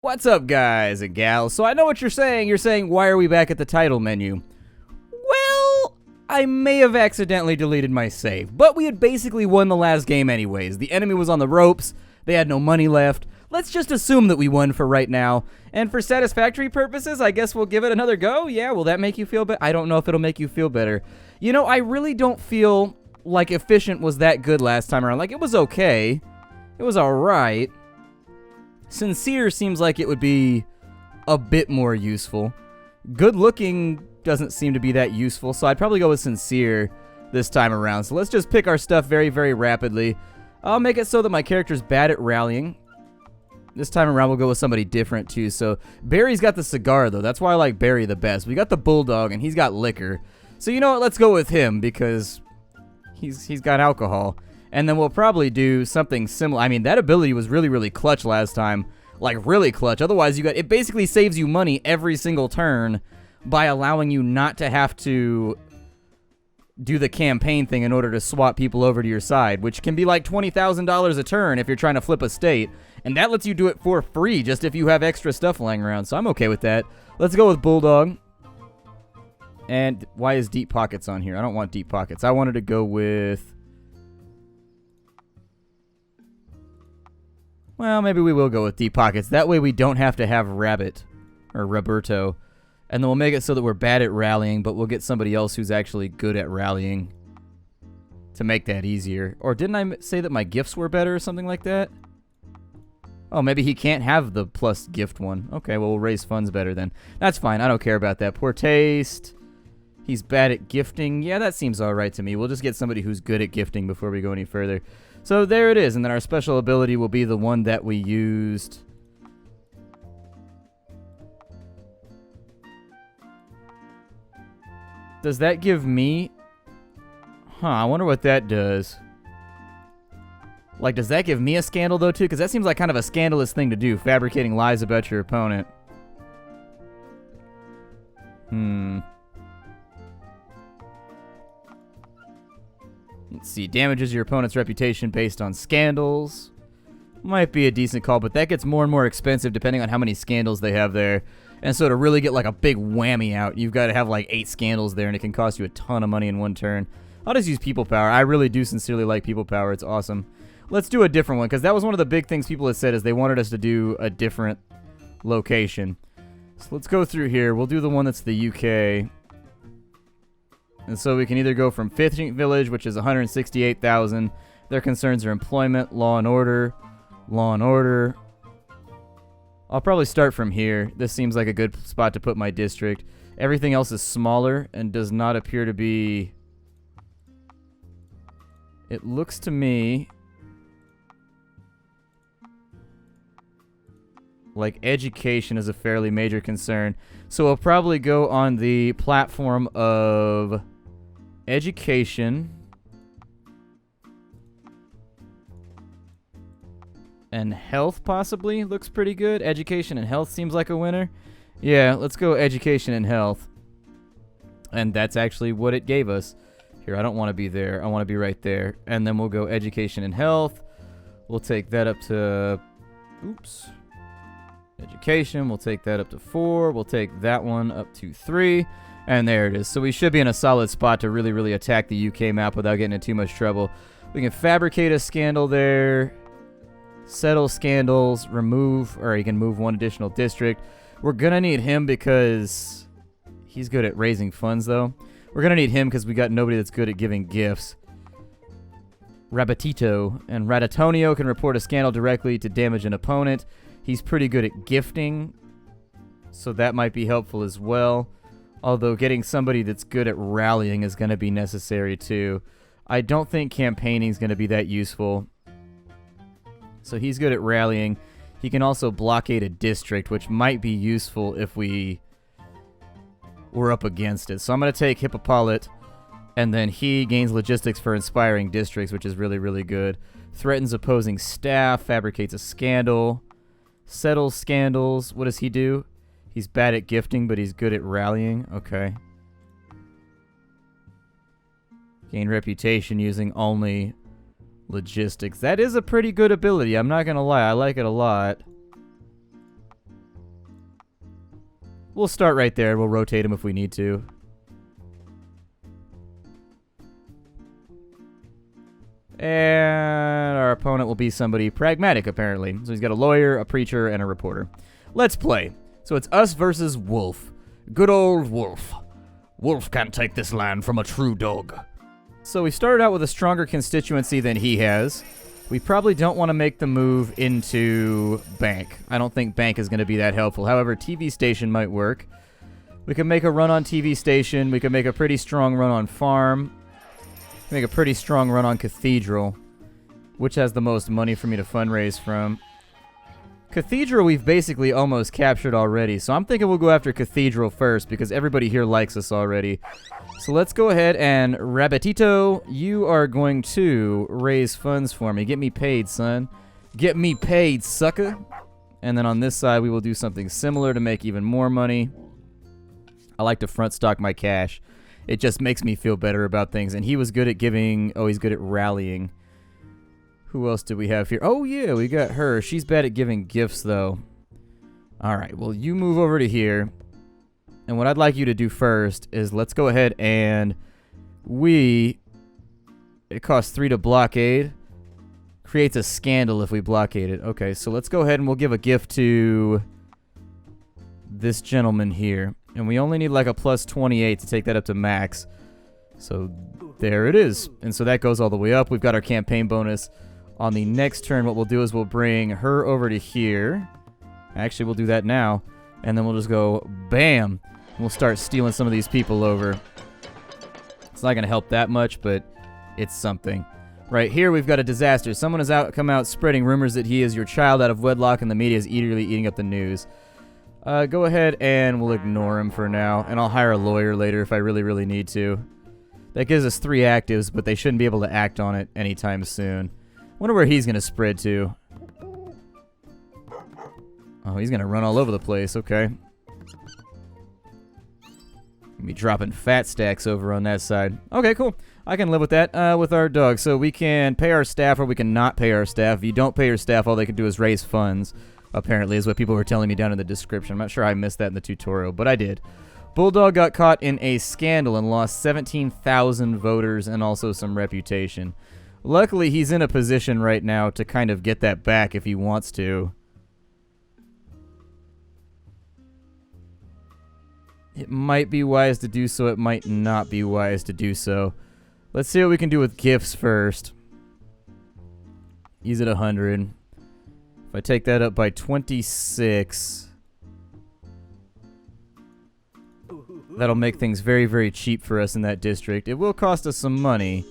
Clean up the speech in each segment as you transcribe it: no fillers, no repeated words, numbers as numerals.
What's up, guys and gals? So I know what you're saying. You're saying, why are we back at the title menu? Well, I may have accidentally deleted my save, but we had basically won the last game anyways. The enemy was on the ropes. They had no money left. Let's just assume that we won for right now. And for satisfactory purposes, I guess we'll give it another go. Yeah, will that make you feel better? I don't know if it'll make you feel better. You know, I really don't feel like Efficient was that good last time around. Like, it was okay. It was alright. Sincere seems like it would be a bit more useful. Good looking doesn't seem to be that useful, so I'd probably go with Sincere this time around. So let's just pick our stuff very, very rapidly. I'll make it so that my character's bad at rallying. This time around we'll go with somebody different too. So Barry's got the cigar though. That's why I like Barry the best. We got the bulldog and he's got liquor. So you know what? Let's go with him because he's got alcohol. And then we'll probably do something similar. I mean, that ability was really, really clutch last time. Like, really clutch. Otherwise, it basically saves you money every single turn by allowing you not to have to do the campaign thing in order to swap people over to your side, which can be like $20,000 a turn if you're trying to flip a state. And that lets you do it for free just if you have extra stuff lying around. So I'm okay with that. Let's go with Bulldog. And why is Deep Pockets on here? I don't want Deep Pockets. I wanted to go with... Well, maybe we will go with Deep Pockets. That way we don't have to have Rabbit or Roberto. And then we'll make it so that we're bad at rallying, but we'll get somebody else who's actually good at rallying to make that easier. Or didn't I say that my gifts were better or something like that? Oh, maybe he can't have the plus gift one. Okay, well, we'll raise funds better then. That's fine. I don't care about that. Poor taste. He's bad at gifting. Yeah, that seems all right to me. We'll just get somebody who's good at gifting before we go any further. So there it is, and then our special ability will be the one that we used. Does that give me... Huh, I wonder what that does. Like, does that give me a scandal, though, too? Because that seems like kind of a scandalous thing to do, fabricating lies about your opponent. Let's see, damages your opponent's reputation based on scandals. Might be a decent call, but that gets more and more expensive depending on how many scandals they have there. And so to really get like a big whammy out, you've got to have like 8 scandals there, and it can cost you a ton of money in one turn. I'll just use people power. I really do sincerely like people power. It's awesome. Let's do a different one, because that was one of the big things people had said is they wanted us to do a different location. So let's go through here. We'll do the one that's the UK. And so we can either go from Fishing Village, which is 168,000. Their concerns are employment, law and order, law and order. I'll probably start from here. This seems like a good spot to put my district. Everything else is smaller and does not appear to be... It looks to me like education is a fairly major concern. So we'll probably go on the platform of education and health, possibly. Looks pretty good. Education and health seems like a winner. Yeah, let's go education and health. And that's actually what it gave us. Here, I don't want to be there. I want to be right there. And then we'll go education and health. We'll take that up to... Oops. Education, we'll take that up to 4. We'll take that one up to 3. And there it is. So we should be in a solid spot to really, really attack the UK map without getting in too much trouble. We can fabricate a scandal there. Settle scandals. Remove, or you can move one additional district. We're going to need him because he's good at raising funds, though. We're going to need him because we got nobody that's good at giving gifts. Rabbitito. And Radatonio can report a scandal directly to damage an opponent. He's pretty good at gifting, so that might be helpful as well. Although getting somebody that's good at rallying is going to be necessary too. I don't think campaigning is going to be that useful. So he's good at rallying. He can also blockade a district, which might be useful if we were up against it. So I'm going to take Hippopolyte, and then he gains logistics for inspiring districts, which is really, really good. Threatens opposing staff, fabricates a scandal. Settles scandals. What does he do? He's bad at gifting, but he's good at rallying. Okay. Gain reputation using only logistics. That is a pretty good ability. I'm not going to lie. I like it a lot. We'll start right there. We'll rotate him if we need to. And our opponent will be somebody pragmatic, apparently. So he's got a lawyer, a preacher, and a reporter. Let's play. So it's us versus Wolf. Good old Wolf. Wolf can't take this land from a true dog. So we started out with a stronger constituency than he has. We probably don't want to make the move into bank. I don't think bank is going to be that helpful. However, TV station might work. We can make a run on TV station. We can make a pretty strong run on farm. Make a pretty strong run on cathedral. Which has the most money for me to fundraise from? Cathedral we've basically almost captured already. So I'm thinking we'll go after cathedral first because everybody here likes us already. So let's go ahead and Rabbitito, you are going to raise funds for me. Get me paid, son. Get me paid, sucker. And then on this side, we will do something similar to make even more money. I like to front stock my cash. It just makes me feel better about things. And he was good at giving... Oh, he's good at rallying. Who else do we have here? Oh, yeah, we got her. She's bad at giving gifts, though. All right, well, you move over to here. And what I'd like you to do first is let's go ahead and it costs 3 to blockade. Creates a scandal if we blockade it. Okay, so let's go ahead and we'll give a gift to this gentleman here. And we only need like a plus 28 to take that up to max. So there it is. And so that goes all the way up. We've got our campaign bonus. On the next turn, what we'll do is we'll bring her over to here. Actually, we'll do that now. And then we'll just go bam. We'll start stealing some of these people over. It's not going to help that much, but it's something. Right here, we've got a disaster. Someone has come out spreading rumors that he is your child out of wedlock, and the media is eagerly eating up the news. Go ahead, and we'll ignore him for now, and I'll hire a lawyer later if I really, really need to. That gives us 3 actives, but they shouldn't be able to act on it anytime soon. Wonder where he's going to spread to. Oh, he's going to run all over the place. Okay. Be dropping fat stacks over on that side. Okay, cool. I can live with that with our dog. So we can pay our staff or we can not pay our staff. If you don't pay your staff, all they can do is raise funds, apparently, is what people were telling me down in the description. I'm not sure I missed that in the tutorial, but I did. Bulldog got caught in a scandal and lost 17,000 voters and also some reputation. Luckily, he's in a position right now to kind of get that back if he wants to. It might be wise to do so. It might not be wise to do so. Let's see what we can do with gifts first. He's at 100. If I take that up by 26, that'll make things very, very cheap for us in that district. It will cost us some money,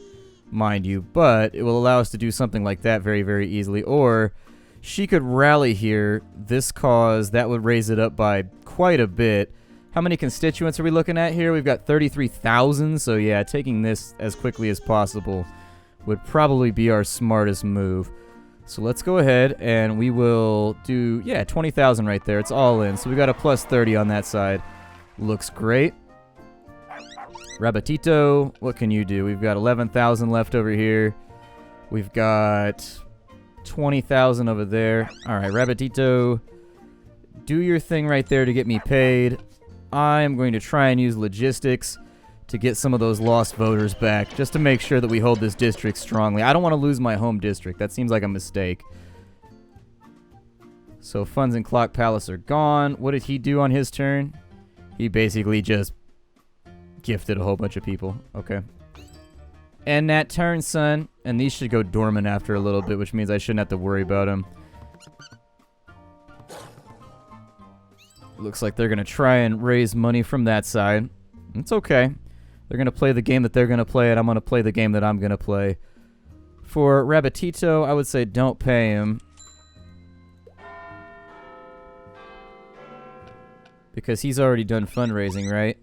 mind you, but it will allow us to do something like that very, very easily. Or she could rally here. This cause, that would raise it up by quite a bit. How many constituents are we looking at here? We've got 33,000, so yeah, taking this as quickly as possible would probably be our smartest move. So let's go ahead and we will do, yeah, 20,000 right there. It's all in. So we got a plus 30 on that side. Looks great. Rabbitito, what can you do? We've got 11,000 left over here. We've got 20,000 over there. All right, Rabbitito, do your thing right there to get me paid. I'm going to try and use logistics to get some of those lost voters back, just to make sure that we hold this district strongly. I don't want to lose my home district. That seems like a mistake. So funds and Clock Palace are gone. What did he do on his turn? He basically just gifted a whole bunch of people. Okay. And that turn, son. And these should go dormant after a little bit, which means I shouldn't have to worry about them. Looks like they're going to try and raise money from that side. It's okay. They're going to play the game that they're going to play, and I'm going to play the game that I'm going to play. For Rabbitito, I would say don't pay him. Because he's already done fundraising, right?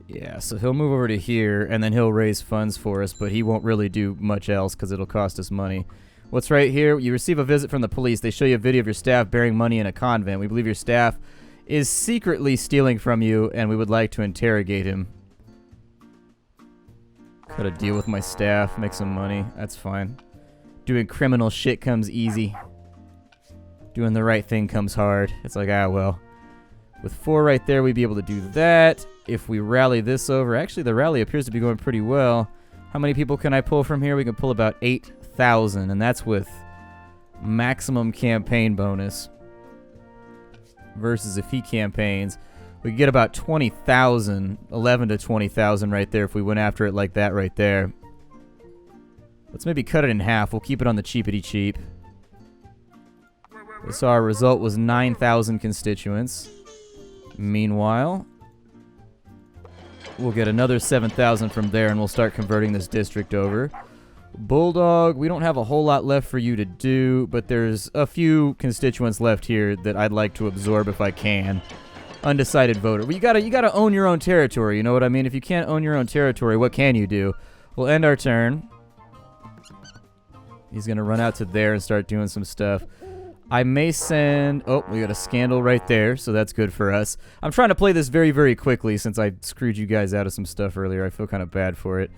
Yeah, so he'll move over to here, and then he'll raise funds for us, but he won't really do much else because it'll cost us money. What's right here? You receive a visit from the police. They show you a video of your staff bearing money in a convent. We believe your staff is secretly stealing from you, and we would like to interrogate him. Gotta deal with my staff, make some money. That's fine. Doing criminal shit comes easy. Doing the right thing comes hard. It's like, ah, well. With 4 right there, we'd be able to do that. If we rally this over, actually the rally appears to be going pretty well. How many people can I pull from here? We can pull about 8,000, and that's with maximum campaign bonus. Versus if he campaigns, we could get about 20,000, 11 to 20,000 right there if we went after it like that right there. Let's maybe cut it in half. We'll keep it on the cheapity cheap. So our result was 9,000 constituents. Meanwhile, we'll get another 7,000 from there, and we'll start converting this district over. Bulldog, we don't have a whole lot left for you to do, but there's a few constituents left here that I'd like to absorb if I can. Undecided voter. Well, you gotta own your own territory, you know what I mean? If you can't own your own territory, what can you do? We'll end our turn. He's gonna run out to there and start doing some stuff. I may send... Oh, we got a scandal right there, so that's good for us. I'm trying to play this very, very quickly since I screwed you guys out of some stuff earlier. I feel kind of bad for it.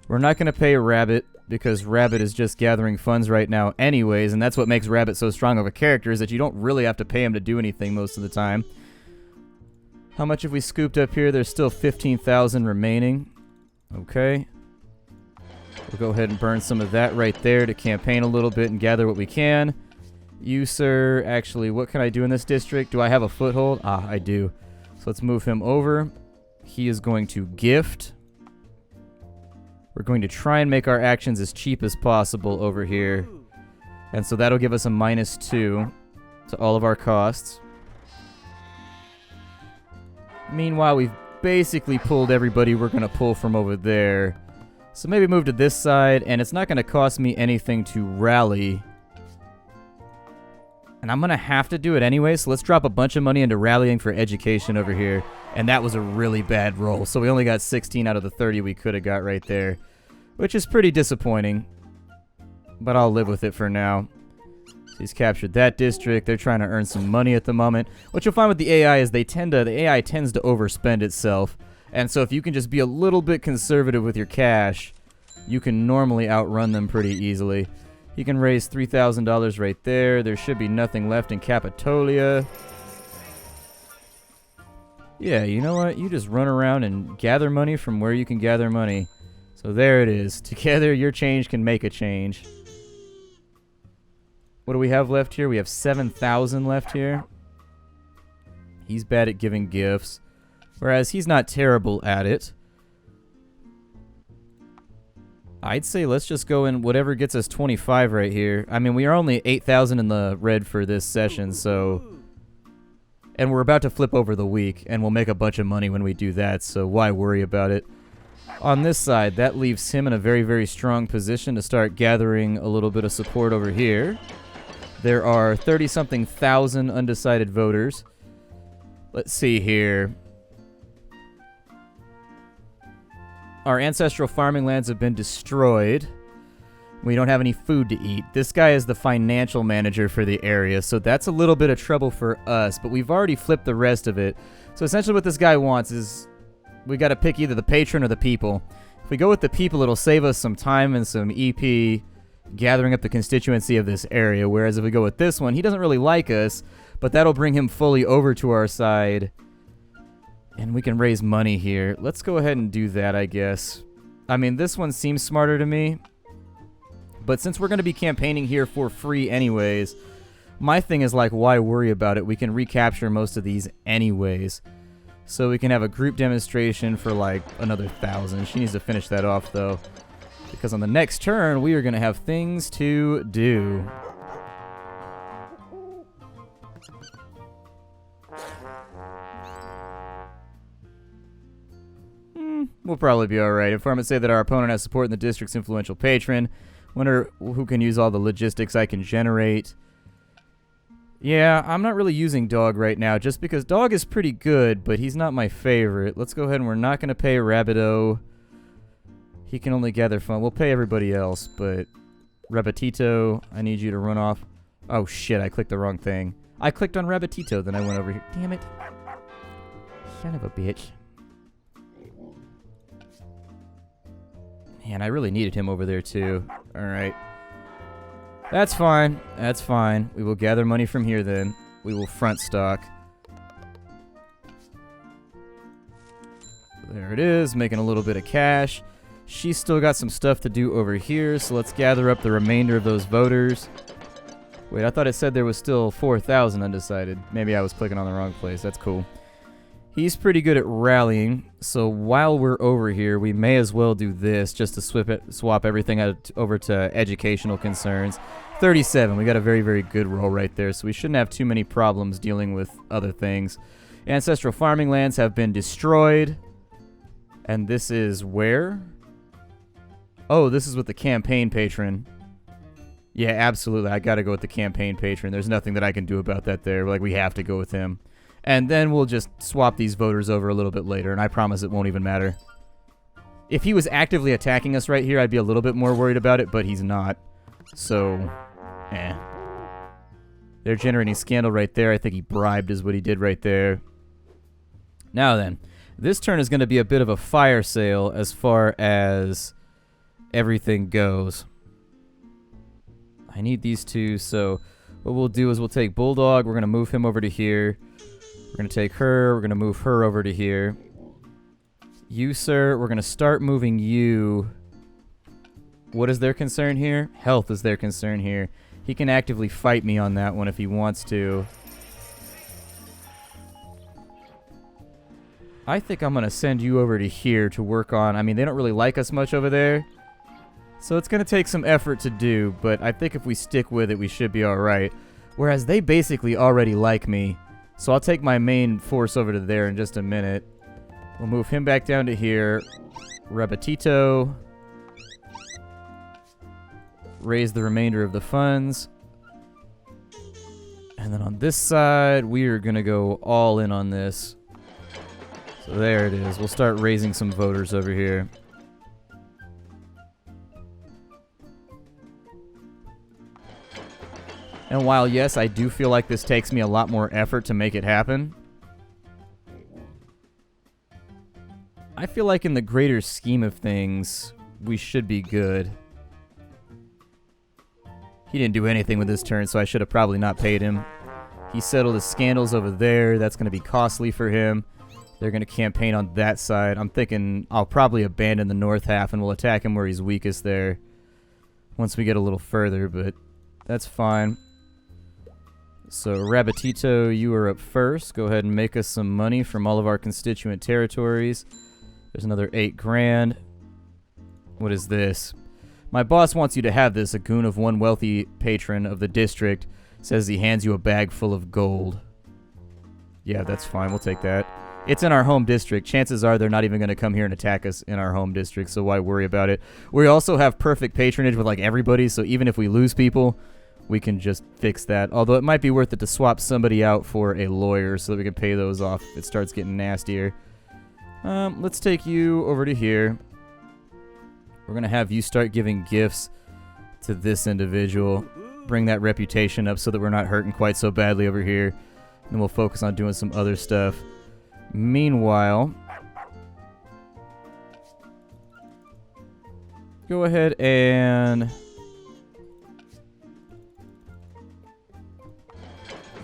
We're not going to pay Rabbit because Rabbit is just gathering funds right now anyways, and that's what makes Rabbit so strong of a character, is that you don't really have to pay him to do anything most of the time. How much have we scooped up here? There's still 15,000 remaining. Okay. We'll go ahead and burn some of that right there to campaign a little bit and gather what we can. You, sir, actually, what can I do in this district? Do I have a foothold? Ah, I do. So let's move him over. He is going to gift. We're going to try and make our actions as cheap as possible over here. And so that'll give us a -2 to all of our costs. Meanwhile, we've basically pulled everybody we're going to pull from over there. So maybe move to this side, and it's not going to cost me anything to rally. And I'm going to have to do it anyway, so let's drop a bunch of money into rallying for education over here. And that was a really bad roll, so we only got 16 out of the 30 we could have got right there. Which is pretty disappointing. But I'll live with it for now. So he's captured that district. They're trying to earn some money at the moment. What you'll find with the AI is the AI tends to overspend itself. And so if you can just be a little bit conservative with your cash, you can normally outrun them pretty easily. He can raise $3,000 right there. There should be nothing left in Capitolia. Yeah, you know what? You just run around and gather money from where you can gather money. So there it is. Together, your change can make a change. What do we have left here? We have 7,000 left here. He's bad at giving gifts, whereas he's not terrible at it. I'd say let's just go in whatever gets us 25 right here. I mean, we are only 8,000 in the red for this session, so... And we're about to flip over the week, and we'll make a bunch of money when we do that, so why worry about it? On this side, that leaves him in a very, very strong position to start gathering a little bit of support over here. There are 30-something thousand undecided voters. Let's see here. Our ancestral farming lands have been destroyed. We don't have any food to eat. This guy is the financial manager for the area, so that's a little bit of trouble for us, but we've already flipped the rest of it. So essentially what this guy wants is we got to pick either the patron or the people. If we go with the people, it'll save us some time and some EP gathering up the constituency of this area, whereas if we go with this one, he doesn't really like us, but that'll bring him fully over to our side. And we can raise money here. Let's go ahead and do that, I guess. I mean, this one seems smarter to me. But since we're going to be campaigning here for free anyways, my thing is like, why worry about it? We can recapture most of these anyways. So we can have a group demonstration for like another 1,000. She needs to finish that off, though. Because on the next turn, we are going to have things to do. We'll probably be alright. Informants say that our opponent has support in the district's influential patron. Wonder who can use all the logistics I can generate. Yeah, I'm not really using Dog right now, just because Dog is pretty good, but he's not my favorite. Let's go ahead and we're not going to pay Rabbito. He can only gather fun. We'll pay everybody else, but Rabbitito, I need you to run off. Oh shit, I clicked the wrong thing. I clicked on Rabbitito, then I went over here. Damn it. Son of a bitch. Man, I really needed him over there, too. Alright. That's fine. That's fine. We will gather money from here, then. We will front stock. There it is, making a little bit of cash. She's still got some stuff to do over here, so let's gather up the remainder of those voters. Wait, I thought it said there was still 4,000 undecided. Maybe I was clicking on the wrong place. That's cool. He's pretty good at rallying, so while we're over here, we may as well do this just to swap everything over to educational concerns. 37, we got a very, very good roll right there, so we shouldn't have too many problems dealing with other things. Ancestral farming lands have been destroyed. And this is where? Oh, this is with the campaign patron. Yeah, absolutely. I gotta go with the campaign patron. There's nothing that I can do about that there. Like, we have to go with him. And then we'll just swap these voters over a little bit later, and I promise it won't even matter. If he was actively attacking us right here, I'd be a little bit more worried about it, but he's not. So, They're generating scandal right there. I think he bribed is what he did right there. Now then, this turn is going to be a bit of a fire sale as far as everything goes. I need these two, so what we'll do is we'll take Bulldog. We're going to move him over to here. We're going to take her. We're going to move her over to here. You, sir, we're going to start moving you. What is their concern here? Health is their concern here. He can actively fight me on that one if he wants to. I think I'm going to send you over to here to work on... I mean, they don't really like us much over there. So it's going to take some effort to do, but I think if we stick with it, we should be alright. Whereas they basically already like me. So I'll take my main force over to there in just a minute. We'll move him back down to here. Rebetito. Raise the remainder of the funds. And then on this side, we are going to go all in on this. So there it is. We'll start raising some voters over here. And while, yes, I do feel like this takes me a lot more effort to make it happen, I feel like in the greater scheme of things, we should be good. He didn't do anything with this turn, so I should have probably not paid him. He settled his scandals over there. That's going to be costly for him. They're going to campaign on that side. I'm thinking I'll probably abandon the north half and we'll attack him where he's weakest there once we get a little further, but that's fine. So, Rabitito, you are up first. Go ahead and make us some money from all of our constituent territories. There's another 8 grand. What is this? My boss wants you to have this. A goon of one wealthy patron of the district says he hands you a bag full of gold. Yeah, that's fine. We'll take that. It's in our home district. Chances are they're not even going to come here and attack us in our home district, so why worry about it? We also have perfect patronage with, like, everybody, so even if we lose people, we can just fix that. Although it might be worth it to swap somebody out for a lawyer so that we can pay those off if it starts getting nastier. Let's take you over to here. We're going to have you start giving gifts to this individual. Bring that reputation up so that we're not hurting quite so badly over here. And we'll focus on doing some other stuff. Meanwhile, go ahead and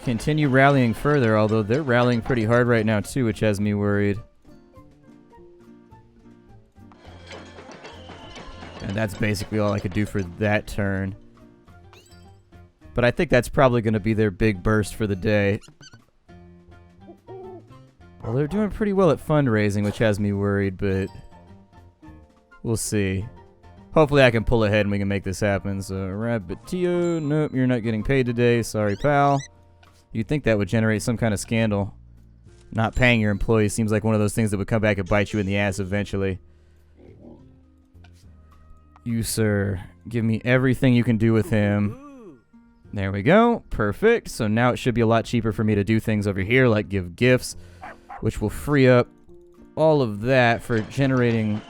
continue rallying further, although they're rallying pretty hard right now too, which has me worried. And that's basically all I could do for that turn. But I think that's probably going to be their big burst for the day. Well, they're doing pretty well at fundraising, which has me worried, but we'll see. Hopefully I can pull ahead and we can make this happen. So, Rabitio, nope, you're not getting paid today. Sorry, pal. You'd think that would generate some kind of scandal. Not paying your employees seems like one of those things that would come back and bite you in the ass eventually. You, sir, give me everything you can do with him. There we go. Perfect. So now it should be a lot cheaper for me to do things over here, like give gifts, which will free up all of that for generating...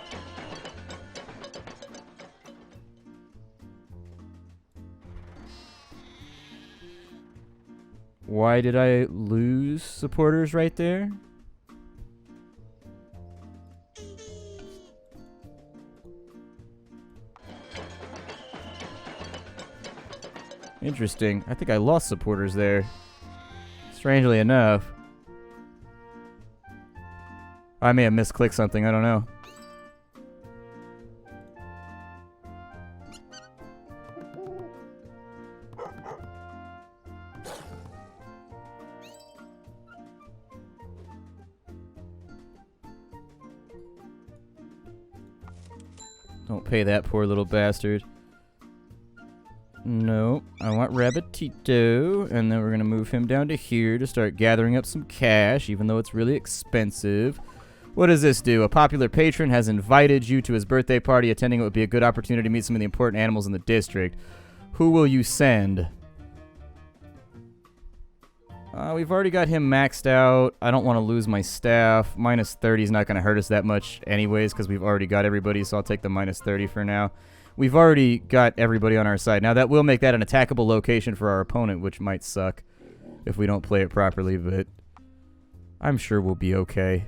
Why did I lose supporters right there? Interesting. I think I lost supporters there. Strangely enough. I may have misclicked something, I don't know. Don't pay that poor little bastard. No, I want Rabbitito, and then we're going to move him down to here to start gathering up some cash, even though it's really expensive. What does this do? A popular patron has invited you to his birthday party. Attending it would be a good opportunity to meet some of the important animals in the district. Who will you send? We've already got him maxed out. I don't want to lose my staff. Minus 30 is not going to hurt us that much anyways, because we've already got everybody, so I'll take the minus 30 for now. We've already got everybody on our side. Now, that will make that an attackable location for our opponent, which might suck if we don't play it properly, but I'm sure we'll be okay.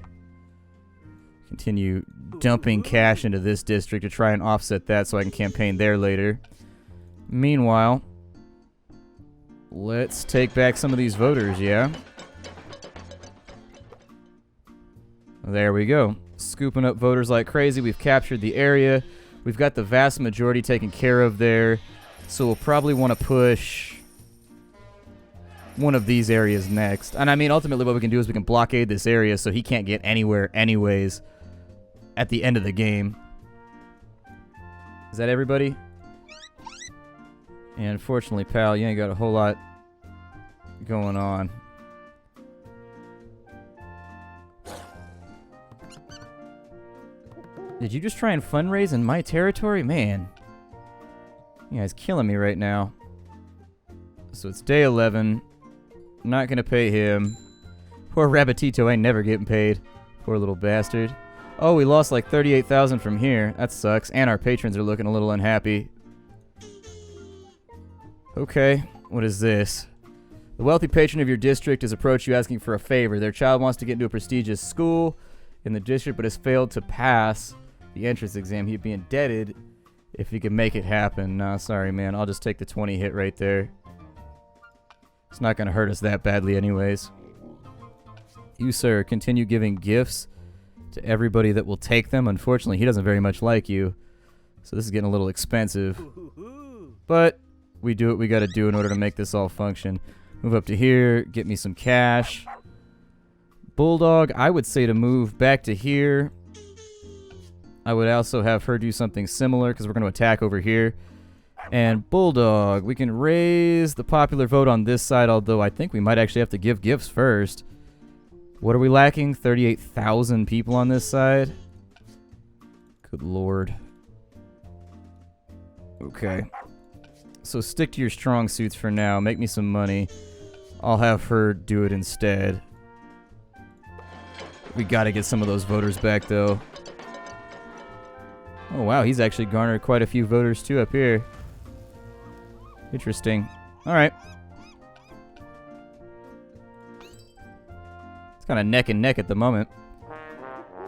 Continue dumping cash into this district to try and offset that so I can campaign there later. Meanwhile, let's take back some of these voters, yeah? There we go. Scooping up voters like crazy. We've captured the area. We've got the vast majority taken care of there. So we'll probably want to push one of these areas next. And I mean, ultimately what we can do is we can blockade this area so he can't get anywhere anyways at the end of the game. Is that everybody? And unfortunately, pal, you ain't got a whole lot going on. Did you just try and fundraise in my territory? Man. You guys killing me right now. So it's day 11. Not gonna pay him. Poor Rabbitito ain't never getting paid. Poor little bastard. Oh, we lost like 38,000 from here. That sucks. And our patrons are looking a little unhappy. Okay, what is this? The wealthy patron of your district has approached you asking for a favor. Their child wants to get into a prestigious school in the district but has failed to pass the entrance exam. He'd be indebted if he could make it happen. Nah, sorry, man. I'll just take the 20 hit right there. It's not going to hurt us that badly anyways. You, sir, continue giving gifts to everybody that will take them. Unfortunately, he doesn't very much like you, so this is getting a little expensive. But we do what we got to do in order to make this all function. Move up to here, get me some cash. Bulldog, I would say to move back to here. I would also have her do something similar because we're going to attack over here. And Bulldog, we can raise the popular vote on this side, although I think we might actually have to give gifts first. What are we lacking? 38,000 people on this side? Good lord. Okay. So stick to your strong suits for now. Make me some money. I'll have her do it instead. We gotta get some of those voters back, though. Oh, wow. He's actually garnered quite a few voters, too, up here. Interesting. Alright. It's kind of neck and neck at the moment.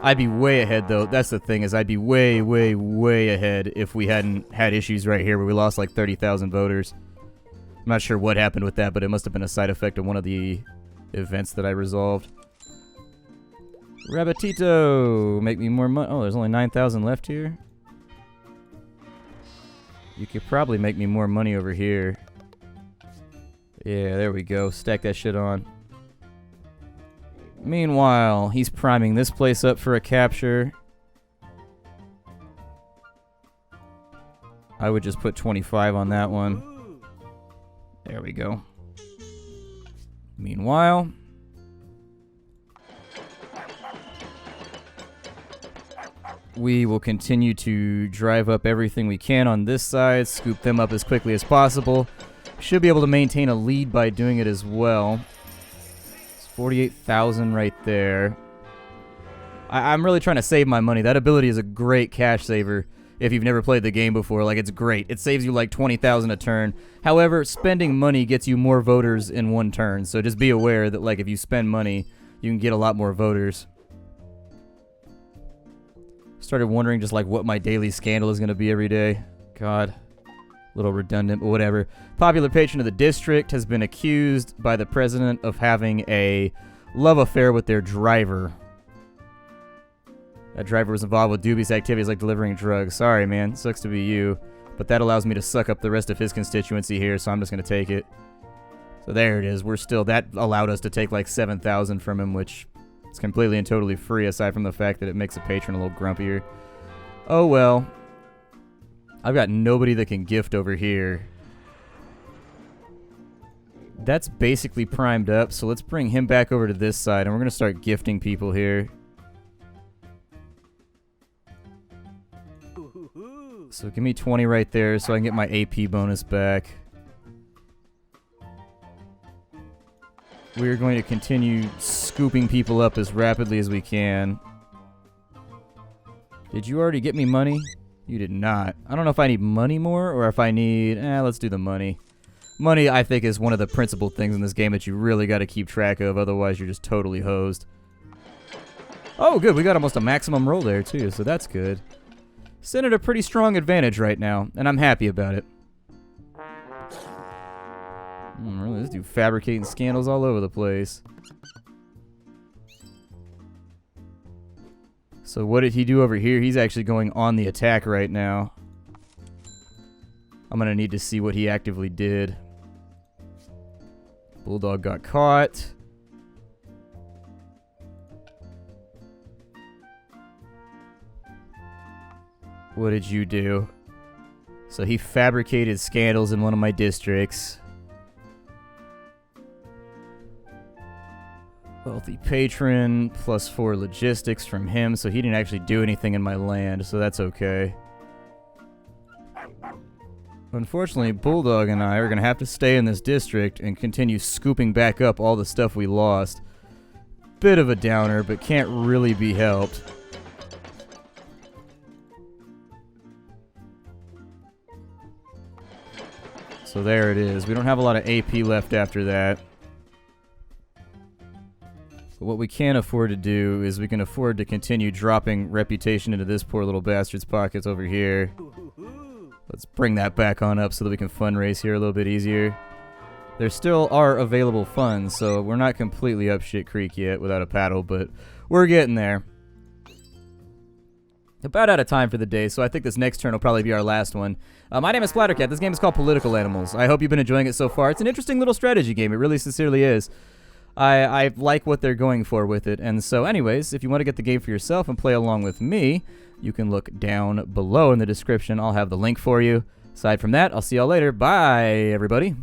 I'd be way ahead, though. That's the thing, is I'd be way, way, way ahead if we hadn't had issues right here where we lost like 30,000 voters. I'm not sure what happened with that, but it must have been a side effect of one of the events that I resolved. Rabbitito! Make me more money. Oh, there's only 9,000 left here. You could probably make me more money over here. Yeah, there we go. Stack that shit on. Meanwhile, he's priming this place up for a capture. I would just put 25 on that one. There we go. Meanwhile, we will continue to drive up everything we can on this side, scoop them up as quickly as possible. Should be able to maintain a lead by doing it as well. 48,000 right there. I'm really trying to save my money. That ability is a great cash saver if you've never played the game before. Like, it's great. It saves you like 20,000 a turn. However, spending money gets you more voters in one turn. So just be aware that, like, if you spend money, you can get a lot more voters. Started wondering just, like, what my daily scandal is going to be every day. God. A little redundant, but whatever. Popular patron of the district has been accused by the president of having a love affair with their driver. That driver was involved with dubious activities like delivering drugs. Sorry, man. Sucks to be you. But that allows me to suck up the rest of his constituency here, so I'm just going to take it. So there it is. We're still... That allowed us to take like 7,000 from him, which is completely and totally free, aside from the fact that it makes a patron a little grumpier. Oh, well. I've got nobody that can gift over here. That's basically primed up, so let's bring him back over to this side, and we're going to start gifting people here. So give me 20 right there so I can get my AP bonus back. We're going to continue scooping people up as rapidly as we can. Did you already get me money? You did not. I don't know if I need money more or if I need... let's do the money. Money, I think, is one of the principal things in this game that you really got to keep track of. Otherwise, you're just totally hosed. Oh, good. We got almost a maximum roll there, too, so that's good. Sitting at a pretty strong advantage right now, and I'm happy about it. Really, this dude fabricating scandals all over the place. So what did he do over here? He's actually going on the attack right now. I'm going to need to see what he actively did. Bulldog got caught. What did you do? So he fabricated scandals in one of my districts. Wealthy patron, +4 logistics from him, so he didn't actually do anything in my land, so that's okay. Unfortunately, Bulldog and I are going to have to stay in this district and continue scooping back up all the stuff we lost. Bit of a downer, but can't really be helped. So there it is. We don't have a lot of AP left after that. But what we can't afford to do is we can afford to continue dropping reputation into this poor little bastard's pockets over here. Let's bring that back on up so that we can fundraise here a little bit easier. There still are available funds, so we're not completely up shit creek yet without a paddle, but we're getting there. About out of time for the day, so I think this next turn will probably be our last one. My name is Splattercat. This game is called Political Animals. I hope you've been enjoying it so far. It's an interesting little strategy game. It really sincerely is. I like what they're going for with it. And so anyways, if you want to get the game for yourself and play along with me, you can look down below in the description. I'll have the link for you. Aside from that, I'll see y'all later. Bye, everybody.